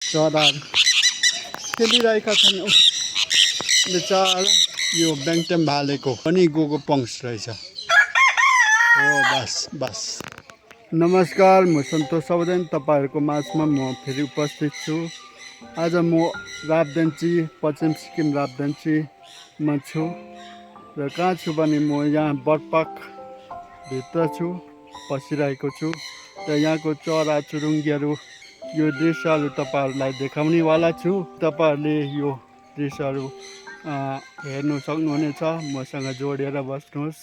चराहरू खेलिरहेका छन्। बेचारा यो बेङटेम भालेको पनि गएको पंक्स रहेछ। हो बस नमस्कार, म सन्तोष सबैजना तपाईँहरूको माझमा म फेरि उपस्थित छु। आज म रापदेन्ची पश्चिम सिक्किम रापदेन्चीमा छु र कहाँ छु भने म यहाँ बटपाक भित्र छु, बसिरहेको छु र यहाँको चरा चुरुङ्गीहरू यो दृश्यहरू तपाईँहरूलाई देखाउने वाला छु। तपाईँहरूले यो दृश्यहरू हेर्नु सक्नुहुनेछ। मसँग जोडिएर बस्नुहोस्।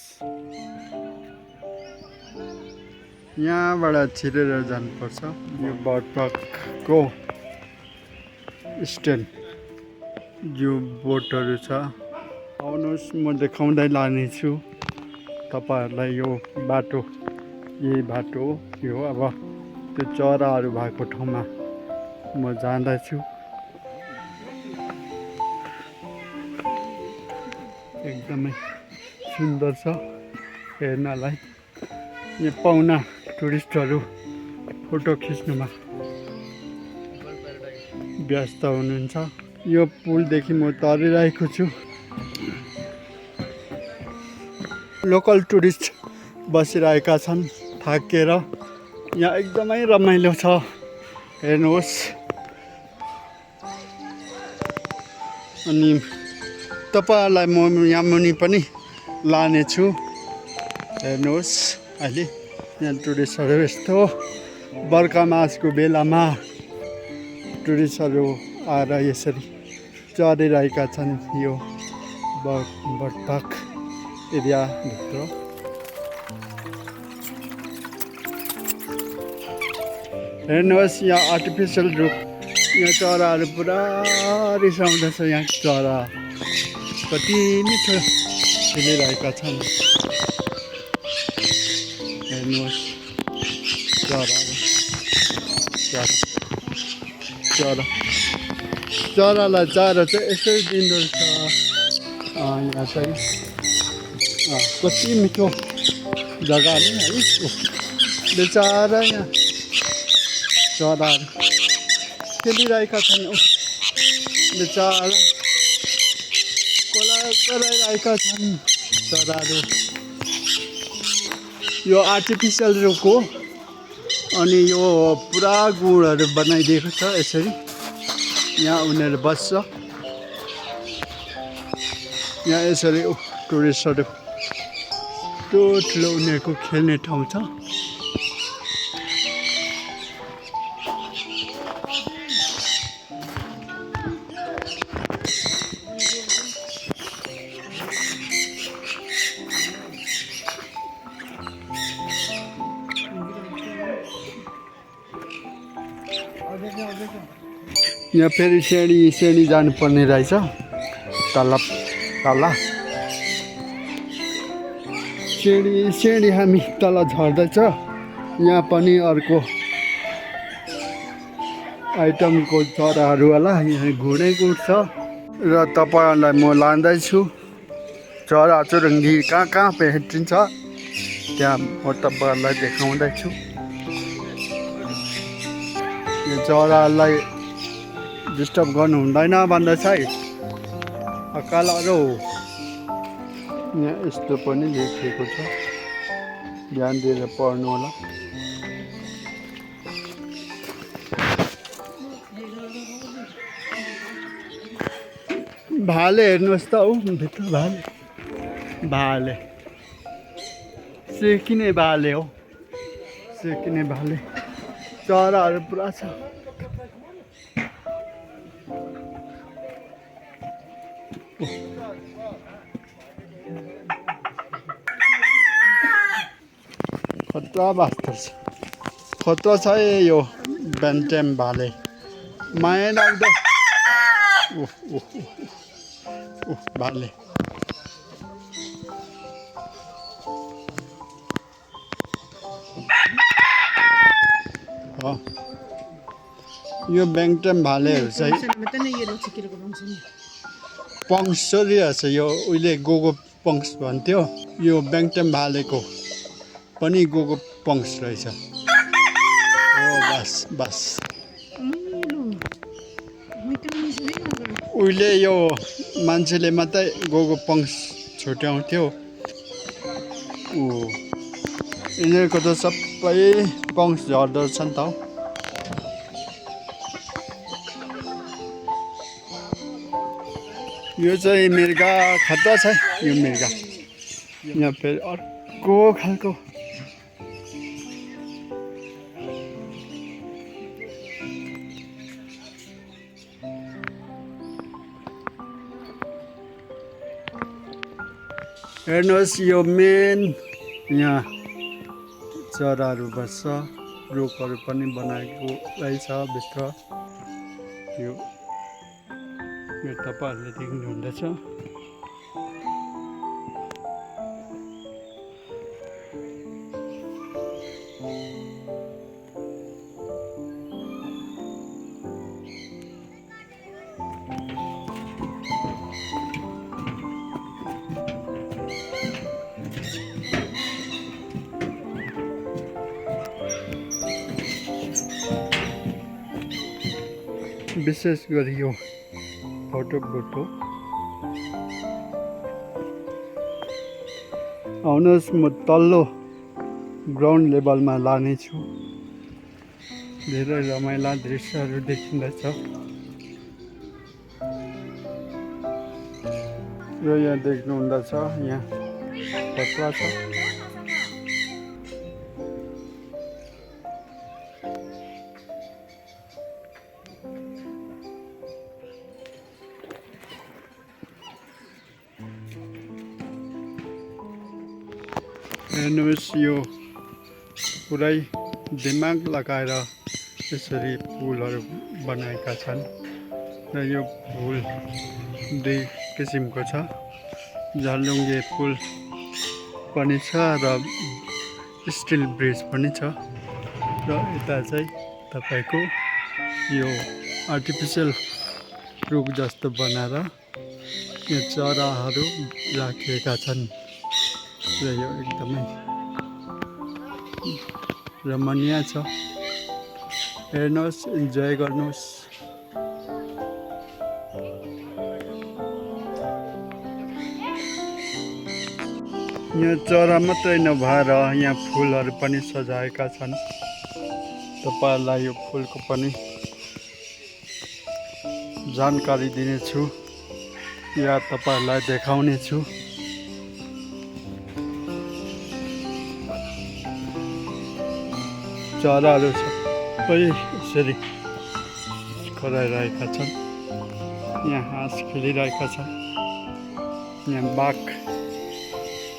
यहाँबाट छिरेर जानुपर्छ। यो बटपाकको स्ट्यान्ड यो बोटहरू छ। आउनुहोस्, म देखाउँदै लानेछु तपाईँहरूलाई यो बाटो। यही बाटो हो यो। अब त्यो चराहरू भएको ठाउँमा म जाँदैछु। एकदमै सुन्दर छ हेर्नलाई। यहाँ पाहुना टुरिस्टहरू फोटो खिच्नुमा व्यस्त हुनुहुन्छ। यो पुलदेखि म तरिरहेको छु। लोकल टुरिस्ट बसिरहेका छन् थाकेर। यहाँ एकदमै रमाइलो छ, हेर्नुहोस्। अनि तपाईहरुलाई म यहाँ मुनि पनि लानेछु, हेर्नुहोस्। अहिले यहाँ टुरिस्टहरू यस्तो बर्खा मासको बेलामा टुरिस्टहरू आएर यसरी चरिरहेका छन् यो बटपाक एरियाभित्र। हेर्नुहोस्, यहाँ आर्टिफिसियल रुख। यहाँ चराहरू पुरा रिसाउँदैछ। यहाँ चरा कति मिठो खेलिरहेका छन्, हेर्नुहोस्। चरालाई चारो चाहिँ यसरी दिँदो रहेछ। यहाँ चाहिँ कति मिठो जग्गा नि है। बेचारा यहाँ चराहरू खेलिरहेका छन्। बेचारा कराइरहेका छन् चराहरू। यो आर्टिफिसियल रुख हो। अनि यो पुरा गुडहरू बनाइदिएको छ यसरी। यहाँ उनीहरू बस्छ। यहाँ यसरी टुरिस्टहरू ठुलो उनीहरूको खेल्ने ठाउँ छ। यहाँ फेरि सेडी जानुपर्ने रहेछ तल। सेडी हामी तल झर्दैछ। यहाँ पनि अर्को आइटमको चराहरू होला। यहाँ घुँडै छ र तपाईँहरूलाई म लाँदैछु। चरा चुरुङ्गी कहाँ भेटिन्छ त्यहाँ म तपाईँहरूलाई देखाउँदैछु। यो चराहरूलाई डिस्टर्ब गर्नु हुँदैन भन्दैछ है अकालहरू। यहाँ यस्तो पनि लेखिएको छ, ध्यान दिएर पढ्नु होला। भाले हेर्नुहोस् त हौ भित्र। भाले सेकिने भाले हो, सेकिने भाले। चराहरू पुरा छ। खतरा बास्तर छ, खतरा छ यो बेङटेम भाले। माया लाग्दो भाले। यो बेङटेम भालेहरू चाहिँ पंक्स चलिरहेछ। यो उहिले गोगो पंक्स भन्थ्यो। यो बेङटेम भालेको पनि गोगो पंक्स रहेछ। हो बस उहिले यो मान्छेले मात्रै गोगो पंक्स छुट्याउँथ्यो यिनीहरूको त सबै पंक्स झर्दो छ नि त यो चाहिँ मिर्गा खतरा छ यो मिर्गा यहाँ फेरि अर्को खालको हेर्नुहोस् यो मेन यहाँ चराहरू बस्छ रुखहरू पनि बनाएको रहेछ भित्र यो तपाईँहरूले देख्नुहुँदैछ विशेष गरी यो फोटो आउनुहोस् म तल्लो ग्राउन्ड लेभलमा लानेछु धेरै रमाइला दृश्यहरू देखिँदैछ र यहाँ देख्नुहुँदैछ यहाँ खतरा छ हेर्नुहोस् यो पुरै दिमाग लगाएर यसरी फुलहरू बनाएका छन् र यो फुल दुई किसिमको छ झर्लुङ्गे फुल पनि छ र स्टिल ब्रिज पनि छ र यता चाहिँ तपाईको यो आर्टिफिसियल रुख जस्तो बनाएर यो चराहरू राखिएका छन् र यो एकदमै रमणीय छ हेर्नुहोस् इन्जोय गर्नुहोस् यहाँ चरा मात्रै नभएर यहाँ फुलहरू पनि सजाएका छन् तपाईहरुलाई यो फुलको पनि जानकारी दिनेछु या तपाईहरुलाई देखाउने छु चराहरू सबै यसरी कराइरहेका छन् यहाँ हाँस खेलिरहेका छन् यहाँ बाघ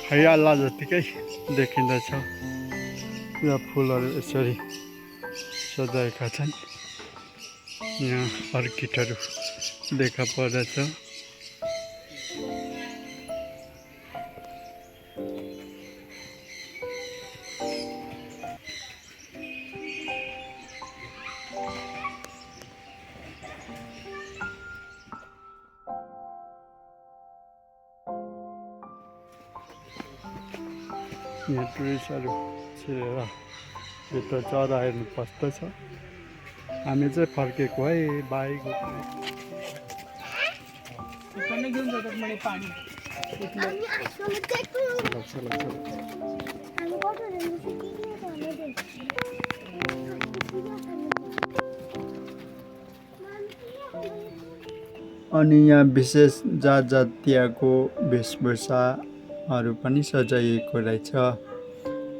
खाइहाल्ला जतिकै देखिँदैछ र फुलहरू यसरी सजाएका छन् यहाँ अर्किडहरू देखा पर्दछ यहाँ टुरिस्टहरू छिरेर भित्र चरा हेर्नु पस्दछ हामी चाहिँ फर्केको है बाइक अनि यहाँ विशेष जात जातीयको वेशभूषाहरू पनि सजाइएको रहेछ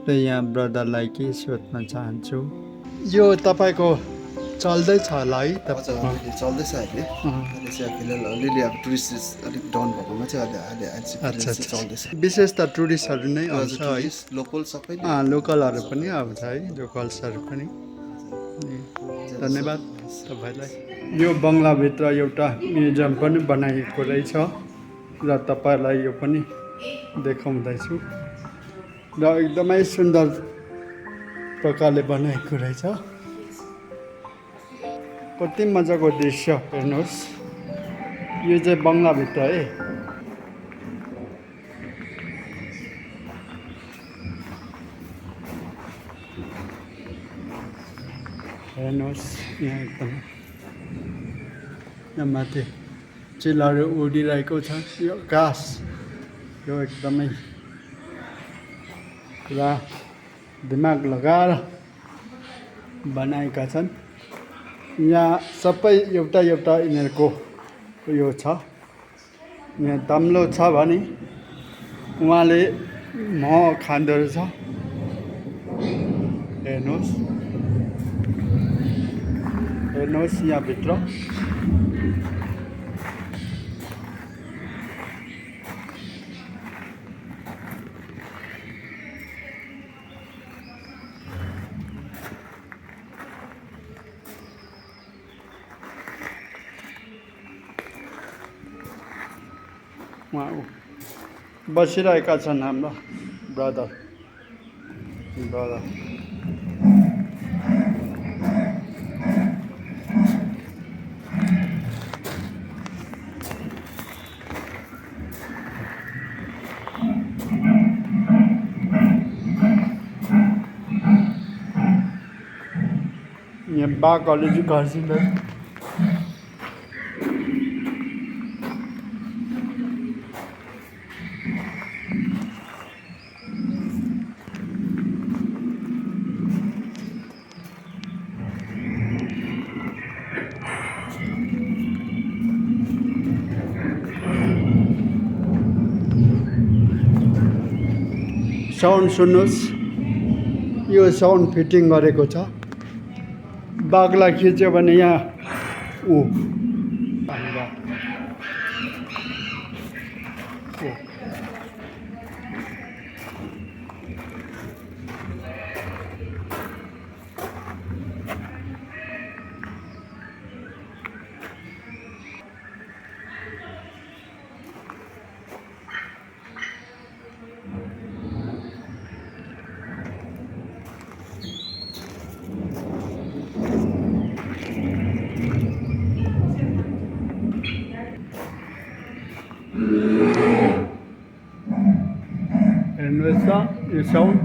र यहाँ ब्रदरलाई के सोध्न चाहन्छु यो तपाईको चल्दैछ होला है चल्दैछ अहिले अहिले चाहिँ फिलहाल अलिअलि अब टुरिस्ट अलिक डाउन भएकोमा चाहिँ अहिले चल्दैछ विशेष त टुरिस्टहरू नै आउँछ है लोकल सबै लोकलहरू पनि आउँछ है लोकल्सहरू पनि धन्यवाद तपाईँलाई यो बङ्गलाभित्र एउटा म्युजियम पनि बनाइएको रहेछ र तपाईँलाई यो पनि देखाउँदैछु र एकदमै सुन्दर प्रकारले बनाएको रहेछ कति मजाको दृश्य हेर्नुहोस् यो चाहिँ बङ्गलाभित्र है हेर्नुहोस् यहाँ एकदम यहाँ माथि चिलहरू उडिरहेको छ यो घाँस यो एकदमै पुरा दिमाग लगाएर बनाएका छन् यहाँ सबै एउटा एउटा यिनीहरूको यो छ यहाँ तम्लो छ भने उहाँले मह खाँदो रहेछ हेर्नुहोस् यहाँभित्र उहाँ बसिरहेका छन् हाम्रो ब्रदर यहाँ बाघहरूले चाहिँ घर्सिँदै साउन्ड सुन्नुहोस् यो साउन्ड फिटिङ गरेको छ बाघलाई खिच्यो भने यहाँ हेर्नुहोस् त यो साउन्ड